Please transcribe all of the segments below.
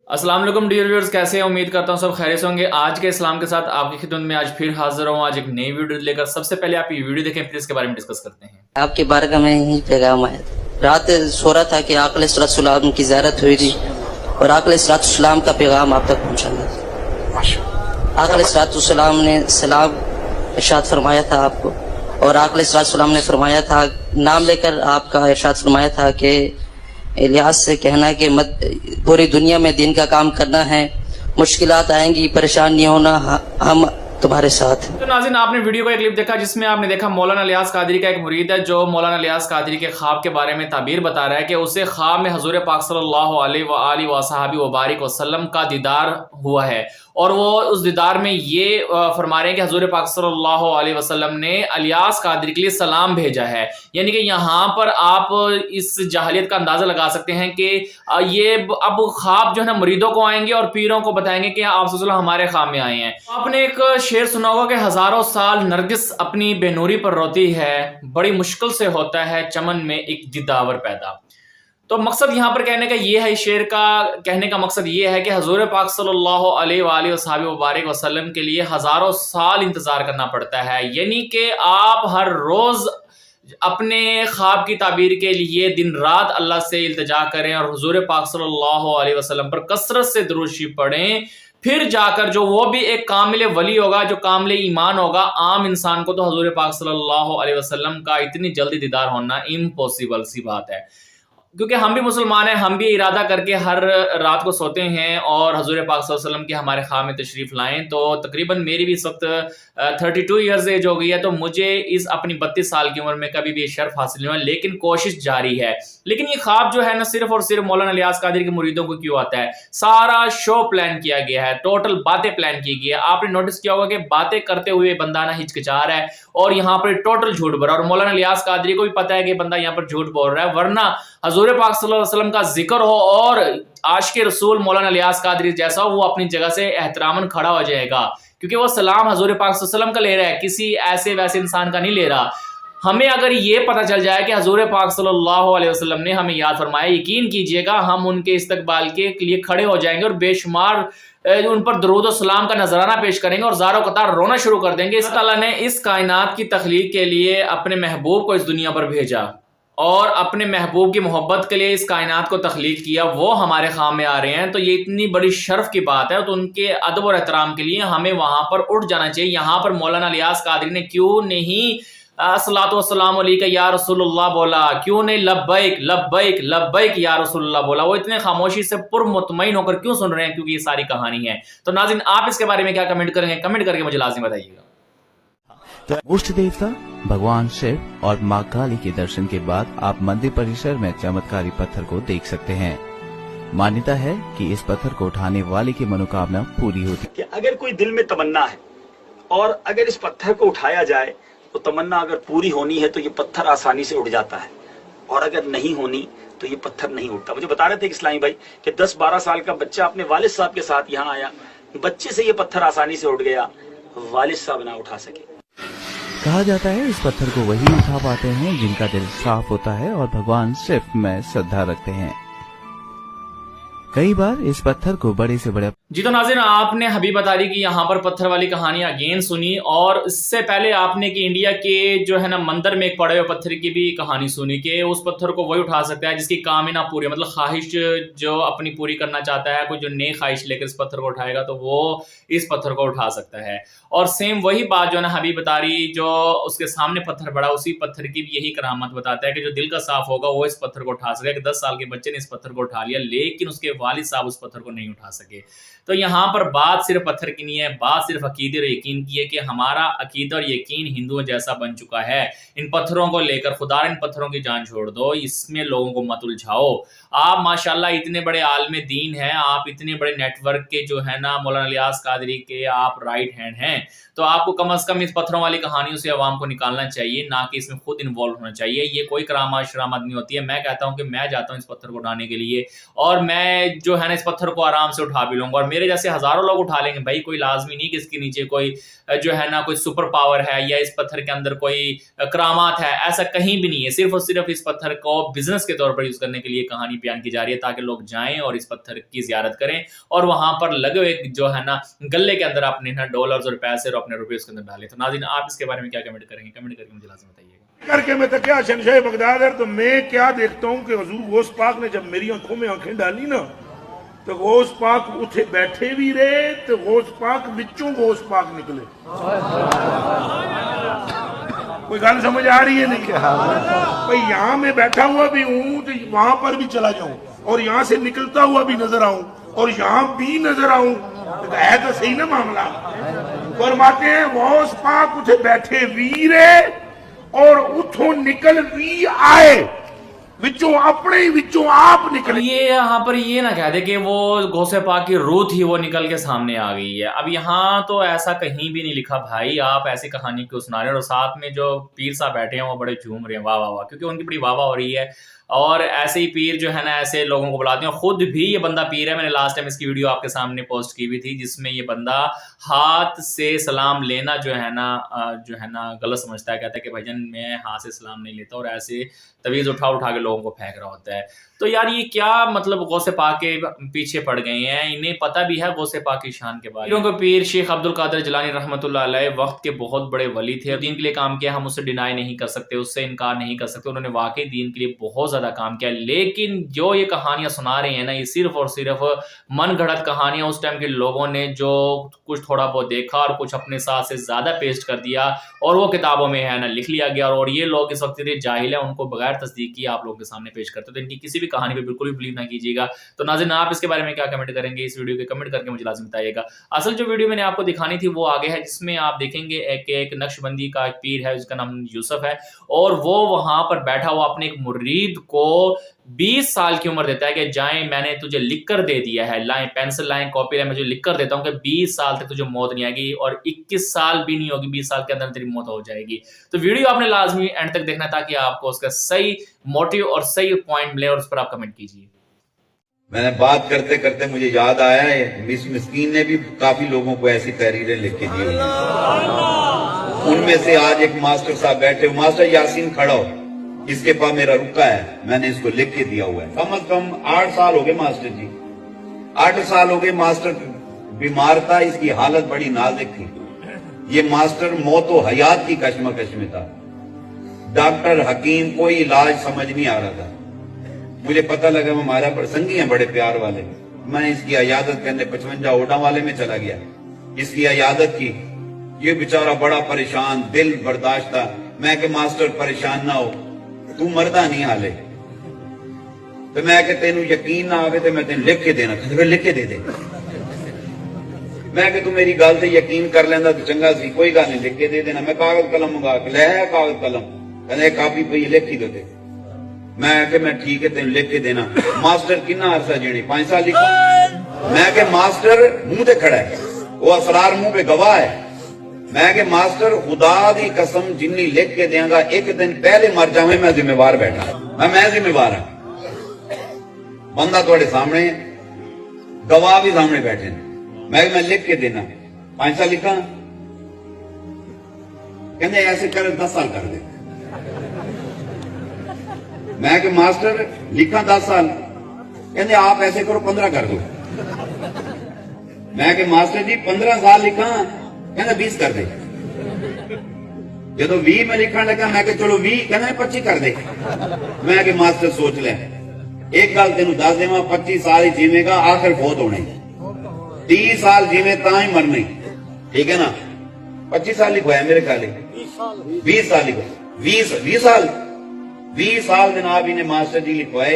अस्सलाम वालेकुम dear viewers, कैसे हैं? उम्मीद करता हूं सब खैरियत से होंगे। आज के इस्लाम के साथ आपकी खिदमत में आज फिर हाजिर हूं, आज एक नई वीडियो लेकर। सबसे पहले आप ये वीडियो देखें, फिर इसके बारे में डिस्कस करते हैं। आपकी बारगाह में ही पैगाम आया था। रात सो रहा था कि आक़िल सलाम की ज़ियारत हुई थी और आक़िल सलाम का पैगाम आप तक पहुंचा था। आक़िल सलाम ने सलाम इरशाद फरमाया था आपको, और आक़िल सलाम ने फरमाया था, नाम लेकर आपका इरशाद फरमाया था कि इलियास से कहना कि मत पूरी दुनिया में दीन का काम करना है, मुश्किलात आएंगी, परेशान नहीं होना, हम तुम्हारे साथ। तो नाज़रीन, आपने वीडियो का एक क्लिप देखा जिसमें आपने देखा मौलाना इलियास कादरी का एक मुरीद है जो मौलाना इलियास कादरी के ख्वाब के बारे में ताबीर बता रहा है कि उसे ख्वाब में हजूर पाक सल्लल्लाहु अलैहि वसल्लम का दीदार हुआ है, और वो उस दीदार में ये फरमा रहे हैं कि हजूर पाक सल्लल्लाहु अलैहि वसल्लम ने इलियास कादरी के लिए सलाम भेजा है। यानी कि यहाँ पर आप इस जाहलियत का अंदाजा लगा सकते हैं कि ये अब ख्वाब जो है ना मुरीदों को आएंगे और पीरों को बताएंगे कि आप सल्लल्लाहु हमारे ख्वाब में आए हैं। आपने एक शेर सुना होगा कि हजारों साल नरगिस अपनी बेनूरी पर रोती है, बड़ी मुश्किल से होता है चमन में एक दिदावर पैदा। तो मकसद यहाँ पर कहने का ये है, शेर का कहने का मकसद ये है कि हजूर पाक सल्लल्लाहु अलैहि वसल्लम के लिए हजारों साल इंतजार करना पड़ता है। यानी कि आप हर रोज अपने ख्वाब की ताबीर के लिए दिन रात अल्लाह से इल्तिजा करें और हुजूर पाक सल्लल्लाहु अलैहि वसल्लम पर कसरत से दुरूद शरीफ पढ़ें, फिर जाकर जो वो भी एक कामिल वली होगा, जो कामिल ईमान होगा। आम इंसान को तो हुजूर पाक सल्लल्लाहु अलैहि वसल्लम का इतनी जल्दी दीदार होना इम्पॉसिबल सी बात है, क्योंकि हम भी मुसलमान हैं, हम भी इरादा करके हर रात को सोते हैं और हजूर पाक सल्लल्लाहु अलैहि वसल्लम के हमारे ख्वाब में तशरीफ़ लाएं। तो तकरीबन मेरी भी इस वक्त 32 ईयर्स एज हो गई है, तो मुझे इस अपनी 32 साल की उम्र में कभी भी ये शर्फ हासिल नहीं हुआ, लेकिन कोशिश जारी है। लेकिन ये ख्वाब जो है ना सिर्फ और सिर्फ मौलाना इलियास कादरी के मुरीदों को क्यों आता है? सारा शो प्लान किया गया है, टोटल बातें प्लान की गई है। आपने नोटिस किया होगा कि बातें करते हुए बंदा ना हिचकिचा रहा है और यहाँ पर टोटल झूठ बोल रहा है, और मौलाना इलियास कादरी को भी पता है कि बंदा यहाँ पर झूठ बोल रहा है। वरना हजूर पाक सल्लल्लाहु अलैहि वसल्लम का जिक्र हो और आशिक़ रसूल मौलाना इलियास कादरी जैसा हो, वो अपनी जगह से एहतरामन खड़ा हो जाएगा, क्योंकि वो सलाम हजूर पाक सल्लल्लाहु अलैहि वसल्लम का ले रहा है, किसी ऐसे वैसे इंसान का नहीं ले रहा। हमें अगर ये पता चल जाए कि हजूर पाक सल्लल्लाहु अलैहि वसल्लम ने हमें याद फरमाया, यकीन कीजिएगा हम उनके इस्तकबाल के लिए खड़े हो जाएंगे और बेशुमार उन पर दरूद और सलाम का नजराना पेश करेंगे और ज़ारो कतार रोना शुरू कर देंगे। इस ताला ने इस कायनात की तख्लीक के लिए अपने महबूब को इस दुनिया पर भेजा और अपने महबूब की मोहब्बत के लिए इस कायनात को तख्लीक किया, वो हमारे ख्वाब में आ रहे हैं। तो ये इतनी बड़ी शर्फ की बात है, तो उनके अदब और एहतराम के लिए हमें वहां पर उठ जाना चाहिए। यहाँ पर मौलाना इलियास कादरी ने क्यों नहीं अस्सलातु वस्सलामु अलैका या रसूलुल्लाह बोला, क्यों नहीं लब्बैक लब्बैक लब्बैक या रसूलुल्लाह बोला? वो इतने खामोशी से पुरमुतमईन होकर क्यों सुन रहे हैं? क्योंकि ये सारी कहानी है। तो नाज़रीन, आप इसके बारे में क्या कमेंट करेंगे? कमेंट करके मुझे लाजिम बताइएगा। इष्ट देवता भगवान शिव और मां काली के दर्शन के बाद आप मंदिर परिसर में चमत्कारी पत्थर को देख सकते हैं। मान्यता है कि इस पत्थर को उठाने वाले की मनोकामना पूरी होती है। कि अगर कोई दिल में तमन्ना है और अगर इस पत्थर को उठाया जाए तो तमन्ना अगर पूरी होनी है तो ये पत्थर आसानी से उठ जाता है, और अगर नहीं होनी तो ये पत्थर नहीं उठता। मुझे बता रहे थे इस्लामी भाई कि 10-12 साल का बच्चा अपने वालिद साहब के साथ यहाँ आया, बच्चे से ये पत्थर आसानी से उठ गया, वालिद साहब ना उठा सके। कहा जाता है इस पत्थर को वही उठा पाते हैं जिनका दिल साफ होता है और भगवान शिव में श्रद्धा रखते हैं। कई बार इस पत्थर को बड़े से बड़े जी। तो नाज़रीन, आपने हबीब अतारी की यहाँ पर पत्थर वाली कहानी अगेन सुनी, और इससे पहले आपने कि इंडिया के जो है ना मंदिर में एक पड़े हुए पत्थर की भी कहानी सुनी कि उस पत्थर को वही उठा सकता है जिसकी कामना पूरी, मतलब ख्वाहिश जो अपनी पूरी करना चाहता है, कोई जो नई ख्वाहिश लेकर इस पत्थर को उठाएगा तो वो इस पत्थर को उठा सकता है। और सेम वही बात जो है ना हबीब अतारी जो उसके सामने पत्थर पड़ा, उसी पत्थर की भी यही करामत बताता है कि जो दिल का साफ होगा वो इस पत्थर को उठा सके। कि 10 साल के बच्चे ने इस पत्थर को उठा लिया, लेकिन उसके वालिद साहब उस पत्थर को नहीं उठा सके। तो यहाँ पर बात सिर्फ पत्थर की नहीं है, बात सिर्फ अकीदे और यकीन की है कि हमारा अकीदा और यकीन हिंदुओं जैसा बन चुका है। इन पत्थरों को लेकर खुदा इन पत्थरों की जान छोड़ दो, इसमें लोगों को मत उलझाओ। आप माशाल्लाह इतने बड़े आलमे दीन हैं, आप इतने बड़े नेटवर्क के जो है ना मौलाना इलियास कादरी के आप राइट हैंड हैं, तो आपको कम से कम इस पत्थरों वाली कहानियों से अवाम को निकालना चाहिए, ना कि इसमें खुद इन्वॉल्व होना चाहिए। ये कोई करामात शरामत नहीं होती है। मैं कहता हूँ कि मैं जाता हूँ इस पत्थर को उठाने के लिए, और मैं जो है ना इस पत्थर को आराम से उठा भी लूंगा, और मेरे जैसे हजारों लोग उठा लेंगे। भाई कोई लाजमी नहीं कि इसके नीचे कोई जो है ना कोई सुपर पावर है या इस पत्थर के अंदर कोई करामात है, ऐसा कहीं भी नहीं है। सिर्फ और सिर्फ इस पत्थर को बिजनेस के तौर पर यूज करने के लिए कहानी बयान की जा रही है, ताकि लोग जाएं और इस पत्थर की जियारत करें और वहां पर लगे हुए जो है ना गले के अंदर अपने ना डॉलर्स और पैसे और अपने रुपए उसके अंदर डालें। तो नाज़रीन आप इसके बारे में क्या कमेंट करेंगे, कमेंट करके मुझे लाजमी बताइएगा। करके मैं तो क्या शहंशाह बगदाद है, तो मैं क्या देखता हूँ कि हुजूर गौस पाक ने जब मेरी आंखों में आंखें डाली ना, तो गौस पाक उठे बैठे भी रहे, तो गौस पाक विचों गौस पाक निकले। कोई गल समझ आ रही है नहीं? भाई यहाँ मैं बैठा हुआ भी हूँ तो वहां पर भी चला जाऊं और यहाँ से निकलता हुआ भी नजर आऊं और यहाँ भी नजर आऊं, तो है तो सही ना मामला। फरमाते हैं गौस पाक उठे बैठे भी रहे और उठो निकल भी आए, विचों अपने ही विचों आप निकले। ये यहाँ पर ये ना कह दे कि वो गौसे पाक की रूह थी वो निकल के सामने आ गई है। अब यहाँ तो ऐसा कहीं भी नहीं लिखा भाई, आप ऐसी कहानी क्यों सुना रहे हैं? और साथ में जो पीर साहब बैठे हैं वो बड़े झूम रहे हैं, वाह वाह वाह, क्योंकि उनकी बड़ी वाह वाह हो रही है। और ऐसे ही पीर जो है ना ऐसे लोगों को बुलाते हैं। खुद भी ये बंदा पीर है, मैंने लास्ट टाइम इसकी वीडियो आपके सामने पोस्ट की भी थी, जिसमें ये बंदा हाथ से सलाम लेना जो है ना गलत समझता है। कहता है कि भाईजान मैं हाथ से सलाम नहीं लेता, और ऐसे तवीज़ उठा उठा के लोगों को फेंक रहा होता है। तो यार ये क्या मतलब गौसे पाक के पीछे पड़ गए हैं, इन्हें पता भी है गौसे पाक की शान के बारे में। पीरों के पीर शेख अब्दुल कादिर जिलानी रहमतुल्लाह अलैह वक्त के बहुत बड़े वली थे और दीन के लिए काम किया, हम उससे डिनाई नहीं कर सकते, उससे इनकार नहीं कर सकते। उन्होंने वाकई दीन के लिए बहुत ज्यादा काम किया। लेकिन जो ये कहानियां सुना रहे हैं ना, ये सिर्फ और सिर्फ मन गढ़ंत कहानियां उस टाइम के लोगों ने जो कुछ थोड़ा बहुत देखा और कुछ अपने साथ से ज्यादा पेस्ट कर दिया और वो किताबों में है ना लिख लिया गया। और ये लोग इस वक्त जाहिल है, उनको बगैर तस्दीक किए आप लोगों के सामने पेश करते, तो इनकी किसी भी कहानी पे बिल्कुल भी बिलीव ना कीजिएगा। तो नाज़रीन आप इसके बारे में क्या कमेंट करेंगे, इस वीडियो के कमेंट करके मुझे लाजमी बताइएगा। असल जो वीडियो मैंने आपको दिखानी थी वो आगे है, जिसमें आप देखेंगे एक नक्शबंदी का एक पीर है जिसका नाम यूसुफ है, और वो वहां पर बैठा हुआ अपने एक मुरीद को 20 साल की उम्र देता है कि जाएं मैंने तुझे लिख कर दे दिया है, लाएं पेंसिल लाएं कॉपी लाएं, मैं तुझे लिख कर देता हूं कि 20 साल तक तुझे मौत नहीं आएगी और 21 साल भी नहीं होगी, 20 साल के अंदर तेरी मौत हो जाएगी। तो वीडियो आपने लाजमी एंड तक देखना ताकि आपको उसका सही मोटिव और सही पॉइंट मिले और उस पर आप कमेंट कीजिए। मैंने बात करते करते मुझे याद आया है, मिस मिस्कीन ने भी काफी लोगों को ऐसी तहरीरें लिख के दी हुई हैं। उनमें से आज एक मास्टर साहब बैठे, मास्टर यासीन खड़ा हो, इसके पास मेरा रुका है, मैंने इसको लिख के दिया हुआ है। कम से कम 8 साल हो गए मास्टर जी, 8 साल हो गए मास्टर बीमार था, इसकी हालत बड़ी नाजुक थी। ये मास्टर मौत व हयात की कश्मकश में था, डॉक्टर हकीम कोई इलाज समझ नहीं आ रहा था। मुझे पता लगा वो हमारा प्रसंगी है बड़े प्यार वाले, मैं इसकी इयादत करने 55 ओडा वाले में चला गया, इसकी इयादत की। ये बेचारा बड़ा परेशान, दिल बर्दाश्त था। मैं कि मास्टर परेशान ना हो, तू मरदा नहीं हाले, तो मैं कि तेनू यकीन ना आवे तो मैं तेन लिख के देना, फिर लिख के दे दे। मैं कि तू मेरी गल से यकीन कर लेंदा तो चंगा सी, कोई गल नहीं, लिख के दे देना। मैं कागज कलम मंगा के ले कागज कलम, कहने कापी पई लिख ही दे। मैं कि मैं ठीक है तेन लिख के देना। मास्टर कितना अरसा जीनी, 5 साल लिखा। मैं कि मास्टर मुंह ते खड़ा है, वो असरार मुंह पे गवाह है। मैं कि मास्टर खुदा दी कसम जिन्नी लिख के देंगा, एक दिन पहले मर जावे मैं जिम्मेवार बैठा, मैं जिम्मेवार हां। बंदा थोड़े सामने, गवाह भी सामने बैठे, मैं लिख के देना। 5 साल लिखा, कहते ऐसे कर 10 साल कर दे। मैं कि मास्टर लिखा 10 साल, कहते आप ऐसे करो 15 कर दो। मैं कि मास्टर जी 15 साल लिखा, कहते 20 कर दे। जो 20 में लिखने लगा, मैं कि चलो 20, कहते 25 कर दे। मैं कि मास्टर सोच ले, एक गल तेन दस देवा, 25 साल ही जीवेगा, आखिर बहुत होने, 30 साल जीवे ता ही मरने, ठीक है ना। 25 साल लिखवाया मेरे ख्याल, 20 साल लिखवाया, 20 साल जनाब इन्हें मास्टर जी लिखवाए।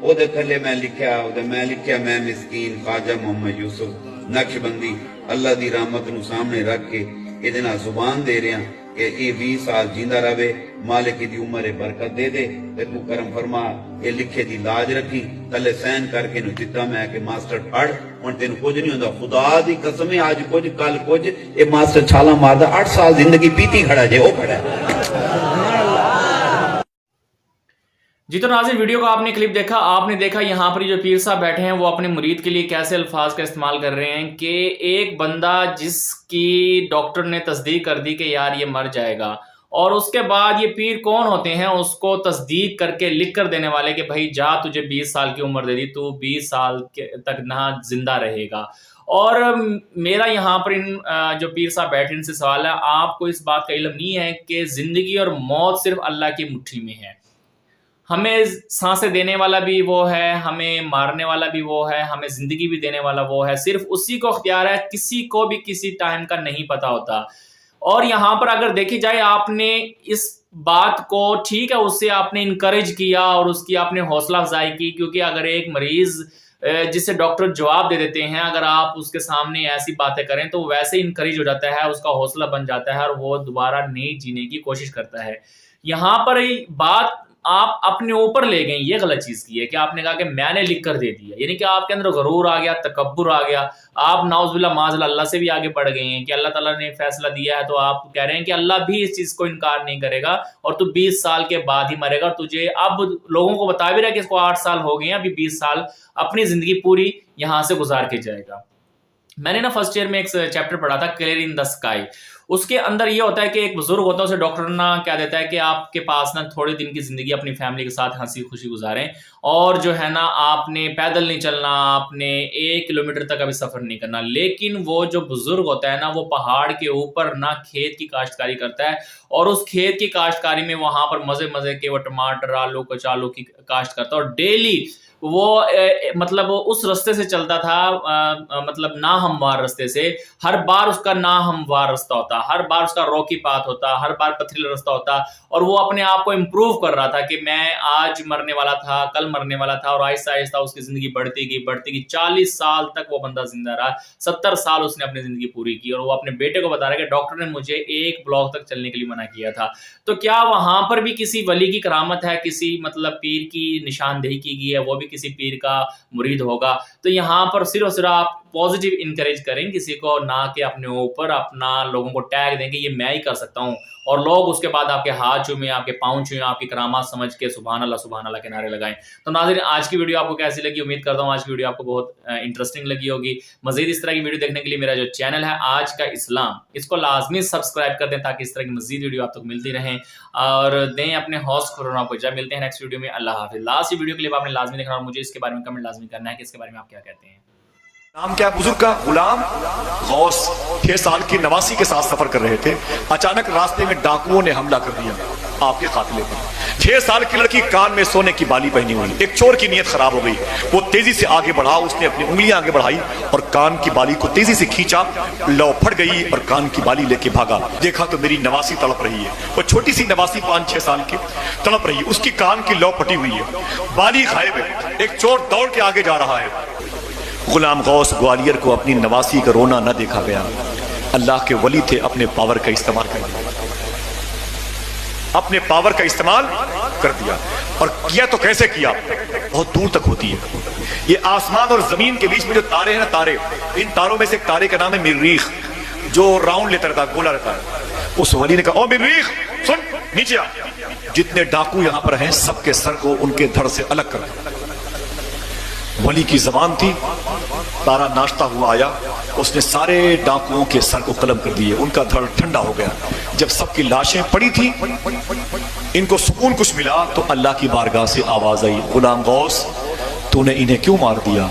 ओदे थले मैं लिखा मैं मिस्कीन ख्वाजा मोहम्मद यूसुफ नक्शबंदी अल्लाह दी रहमत नू सामने रख के इहदे नाल जुबान दे रहा कि ये 20 साल जींदा रहे, मालिक दी उम्र बरकत दे दे, ते तू करम फरमा, ये लिखे दी लाज रखी, थले सहन करके नु दिता। मैं कि मास्टर पढ़, हुण तेन कुछ नहीं होंदा, खुदा दी कसम है, आज कुछ कल कुछ। ये मास्टर छाला मारदा, 8 साल जिंदगी पीती खड़ा जे, ओ खड़ा। जी तो नाज़रीन, वीडियो का आपने क्लिप देखा, आपने देखा यहाँ पर जो पीर साहब बैठे हैं वो अपने मुरीद के लिए कैसे अल्फाज का इस्तेमाल कर रहे हैं कि एक बंदा जिसकी डॉक्टर ने तस्दीक कर दी कि यार ये मर जाएगा, और उसके बाद ये पीर कौन होते हैं उसको तस्दीक करके लिख कर देने वाले कि भाई जा तुझे 20 साल की उम्र दे दी, तू 20 साल तक ना जिंदा रहेगा। और मेरा यहाँ पर इन जो पीर साहब बैठे इनसे सवाल है, आपको इस बात का इल्म नहीं है कि ज़िंदगी और मौत सिर्फ अल्लाह की मुट्ठी में है। हमें सांसें देने वाला भी वो है, हमें मारने वाला भी वो है, हमें ज़िंदगी भी देने वाला वो है, सिर्फ उसी को अख्तियार है, किसी को भी किसी टाइम का नहीं पता होता। और यहाँ पर अगर देखी जाए, आपने इस बात को ठीक है उससे आपने इनकरेज किया और उसकी आपने हौसला अफजाई की, क्योंकि अगर एक मरीज़ जिसे डॉक्टर जवाब दे देते हैं, अगर आप उसके सामने ऐसी बातें करें तो वैसे इनकरेज हो जाता है, उसका हौसला बन जाता है और वो दोबारा नहीं जीने की कोशिश करता है। यहाँ पर बात आप अपने ऊपर ले गए, ये गलत चीज़ की है कि आपने कहा कि मैंने लिख कर दे दिया, यानी कि आपके अंदर गरूर आ गया, तकब्बुर आ गया, आप नाउज़ुबिल्लाह माज़अल्लाह अल्लाह से भी आगे बढ़ गए हैं कि अल्लाह ताला ने फैसला दिया है तो आप कह रहे हैं कि अल्लाह भी इस चीज़ को इनकार नहीं करेगा और तू 20 साल के बाद ही मरेगा। तुझे अब लोगों को बता भी रहा है कि इसको 8 साल हो गए हैं, अभी 20 साल अपनी ज़िंदगी पूरी यहाँ से गुजार के जाएगा। मैंने ना फर्स्ट ईयर में एक चैप्टर पढ़ा था, क्लियर इन द स्काई। उसके अंदर ये होता है कि एक बुजुर्ग होता है, उसे डॉक्टर ना क्या देता है कि आपके पास ना थोड़े दिन की ज़िंदगी अपनी फैमिली के साथ हंसी खुशी गुजारें, और जो है ना आपने पैदल नहीं चलना, आपने 1 किलोमीटर तक अभी सफ़र नहीं करना। लेकिन वो जो बुजुर्ग होता है ना, वो पहाड़ के ऊपर ना खेत की काश्तकारी करता है, और उस खेत की काश्तकारी में वहाँ पर मज़े मज़े के वो टमाटर, आलू, कचालू की काश्त करता है, और डेली वो मतलब उस रास्ते से चलता था, मतलब ना हमवार रास्ते से। हर बार उसका ना हमवार रास्ता होता, हर बार उसका रॉकी पाथ होता, हर बार पथरीला रास्ता होता, और वो अपने आप को इम्प्रूव कर रहा था कि मैं आज मरने वाला था, कल मरने वाला था, और आहिस्ता आहिस्ता उसकी ज़िंदगी बढ़ती गई। 40 साल तक वो बंदा जिंदा रहा, 70 साल उसने अपनी ज़िंदगी पूरी की, और वो अपने बेटे को बता रहा है कि डॉक्टर ने मुझे 1 ब्लॉक तक चलने के लिए मना किया था। तो क्या वहाँ पर भी किसी वली की करामत है, किसी मतलब पीर की निशानदेही की गई है, वो भी किसी पीर का मुरीद होगा? तो यहाँ पर सिर्फ और सिर्फ आप पॉजिटिव इनकरेज करें किसी को, ना कि अपने ऊपर अपना लोगों को टैग दें कि ये मैं ही कर सकता हूँ, और लोग उसके बाद आपके हाथ चूमें, आपके पाँव चूमें, आपकी करामात समझ के सुभान अल्लाह के नारे लगाएं। तो नाज़रीन, आज की वीडियो आपको कैसी लगी? उम्मीद करता हूँ आज की वीडियो आपको बहुत इंटरेस्टिंग लगी होगी। मज़ीद इस तरह की वीडियो देखने के लिए मेरा जो चैनल है आज का इस्लाम, इसको लाजमी सब्सक्राइब कर दें ताकि इस तरह की मज़ीद वीडियो आप तक मिलती रहें, और दें अपने हौसला खुराना को। जब मिलते हैं नेक्स्ट वीडियो में, अल्लाह हाफ़िज़। लास्ट वीडियो के लिए आपने लाजमी देखना और मुझे इसके बारे में कमेंट लाजमी करना है कि इसके बारे में आप क्या कहते हैं। नाम क्या बुजुर्ग का? गुलाम गौस 6 साल की नवासी के साथ सफर कर रहे थे। अचानक रास्ते में डाकुओं ने हमला कर दिया आपके कातिले पर। 6 साल की लड़की कान में सोने की बाली पहनी हुई, एक चोर की नीयत खराब हो गई, वो तेजी से आगे बढ़ा, उसने अपनी उंगलियां आगे बढ़ाई और कान की बाली को तेजी से खींचा, लौ फट गई और कान की बाली लेके भागा। देखा तो मेरी नवासी तड़प रही है, वो छोटी सी नवासी 5-6 साल की तड़प रही है, उसकी कान की लौ फटी हुई है, बाली गायब है, एक चोर दौड़ के आगे जा रहा है। गुलाम गौस ग्वालियर को अपनी नवासी का रोना न देखा गया। अल्लाह के वली थे, अपने पावर का इस्तेमाल कर दिया, अपने पावर का इस्तेमाल कर दिया। और किया तो कैसे किया? बहुत दूर तक होती है ये आसमान और जमीन के बीच में जो तारे हैं ना, तारे, इन तारों में से एक तारे का नाम है मिर्रीख, जो राउंड लेता रहता है, गोला रहता है। उस वली ने कहा, ओ मिर्रीख सुन, नीचे आ, जितने डाकू यहां पर हैं सबके सर को उनके धड़ से अलग कर दो। वली की जबान थी, तारा नाश्ता हुआ आया, उसने सारे डाकुओं के सर को कलम कर दिए, उनका धड़ ठंडा हो गया। जब सबकी लाशें पड़ी थी, इनको सुकून कुछ मिला, तो अल्लाह की बारगाह से आवाज आई, गुलाम गौस तूने इन्हें क्यों मार दिया?